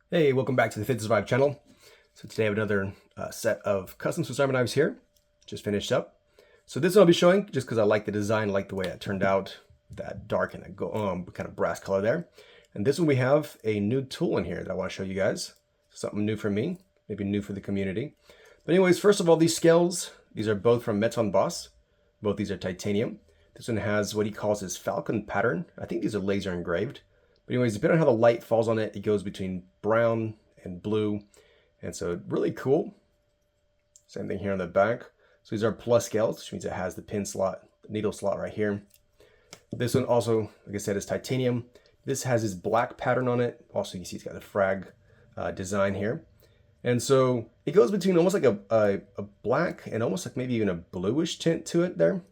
Hey, welcome back to the Fit to Survive channel. So today I have another set of custom Swiss Army knives here. Just finished up. So this one I'll be showing just because I like the design, I like the way it turned out, that dark and kind of brass color there. And this one we have a new tool in here that I want to show you guys. Something new for me, maybe new for the community. But anyways, first of all, these scales, these are both from Meton Boss. Both these are titanium. This one has what he calls his falcon pattern. I think these are laser engraved. But anyways, depending on how the light falls on it, it goes between brown and blue. And so really cool. Same thing here on the back. So these are plus scales, which means it has the pin slot, the needle slot right here. This one also, like I said, is titanium. This has this black pattern on it. Also, you can see it's got a frag design here. And so it goes between almost like a black and almost like maybe even a bluish tint to it there.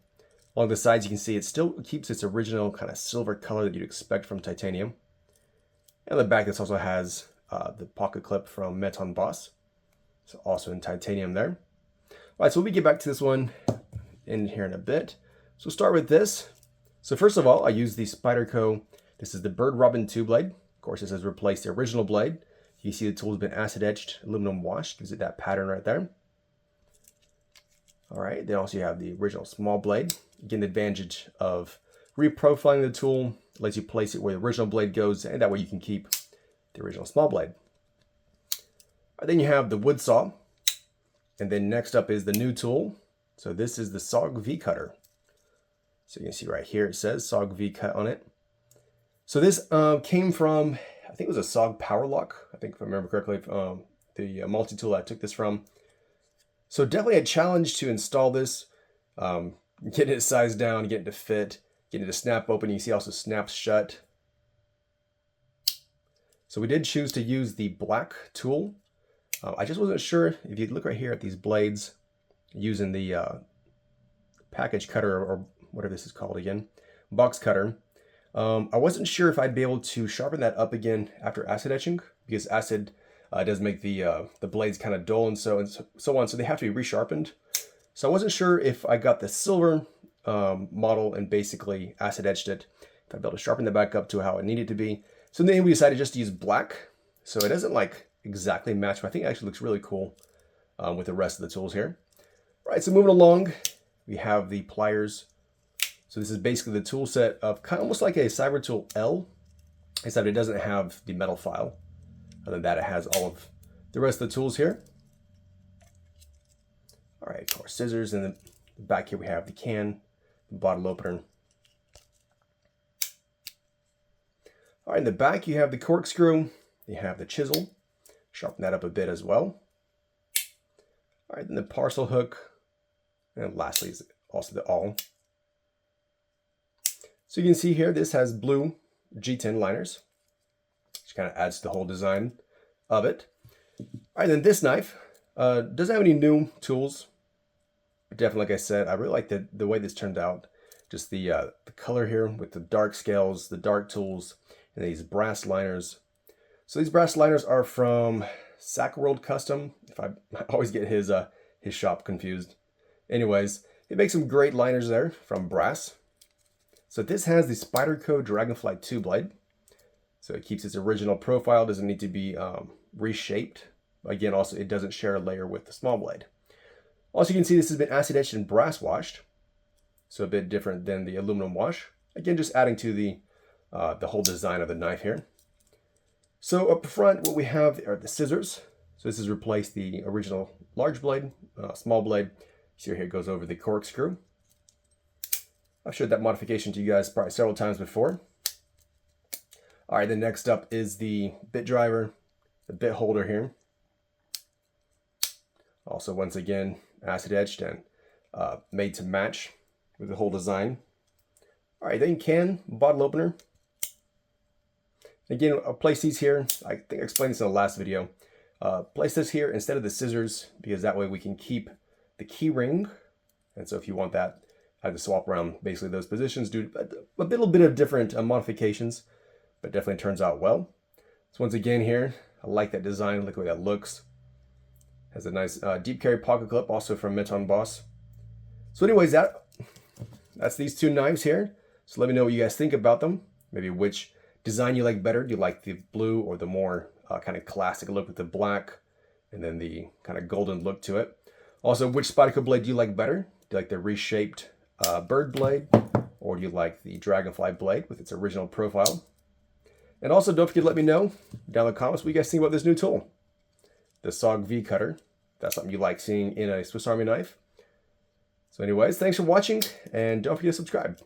Along the sides, you can see it still keeps its original kind of silver color that you'd expect from titanium. And on the back, this also has the pocket clip from Meton Boss. So also in titanium there. All right, so we'll get back to this one in here in a bit. So start with this. So first of all, I use the Spyderco. This is the Bird Robin 2 blade. Of course, this has replaced the original blade. You see the tool has been acid etched, aluminum wash, gives it that pattern right there. All right, then also you have the original small blade. Again, the advantage of reprofiling the tool lets you place it where the original blade goes, and that way you can keep the original small blade. All right, then you have the wood saw, and then next up is the new tool. So this is the SOG V-cutter. So you can see right here it says SOG V-cut on it. So this came from, I think it was a SOG Powerlock. I think if I remember correctly, the multi-tool I took this from. So definitely a challenge to install this, getting it sized down, getting it to fit, getting it to snap open. You see also snaps shut. So we did choose to use the black tool. I just wasn't sure if you look right here at these blades using the package cutter or whatever this is called again, box cutter. I wasn't sure if I'd be able to sharpen that up again after acid etching because acid does make the blades kind of dull and so on. So they have to be resharpened. So I wasn't sure if I got the silver model and basically acid etched it, if I'd be able to sharpen that back up to how it needed to be. So then we decided just to use black. So it doesn't like exactly match, but I think it actually looks really cool with the rest of the tools here. All right, so moving along, we have the pliers. So this is basically the tool set of kind of almost like a Cyber Tool L, except it doesn't have the metal file. Other than that, it has all of the rest of the tools here. All right, of course, scissors, and then back here we have the can, the bottle opener. All right, in the back you have the corkscrew, you have the chisel, sharpen that up a bit as well. All right, then the parcel hook, and lastly is also the awl. So you can see here, this has blue G10 liners, which kind of adds to the whole design of it. All right, then this knife doesn't have any new tools. But definitely, like I said, I really like the way this turned out. Just the color here with the dark scales, the dark tools, and these brass liners. So these brass liners are from SAK World Custom. I always get his shop confused. Anyways, it makes some great liners there from brass. So this has the Spyderco Dragonfly 2 blade. So it keeps its original profile, doesn't need to be reshaped. Again, also it doesn't share a layer with the small blade. Also, you can see this has been acid etched and brass washed. So a bit different than the aluminum wash. Again, just adding to the whole design of the knife here. So up front, what we have are the scissors. So this has replaced the original large blade, small blade. See here it goes over the corkscrew. I've showed that modification to you guys probably several times before. All right, then next up is the bit driver, the bit holder here. Also, once again, acid etched and made to match with the whole design. All right, then can, bottle opener. Again, I'll place these here. I think I explained this in the last video. Place this here instead of the scissors because that way we can keep the key ring. And so if you want that, I have to swap around basically those positions, do a little bit of different modifications, but definitely turns out well. So once again here, I like that design. Look at the way that looks. Has a nice deep carry pocket clip, also from Meton Boss. So anyways, that's these two knives here. So let me know what you guys think about them. Maybe which design you like better. Do you like the blue or the more kind of classic look with the black and then the kind of golden look to it? Also, which Spyderco blade do you like better? Do you like the reshaped bird blade, or do you like the Dragonfly blade with its original profile? And also, don't forget to let me know down in the comments what you guys think about this new tool, the SOG V-cutter. If that's something you like seeing in a Swiss Army knife. So anyways, thanks for watching, and don't forget to subscribe.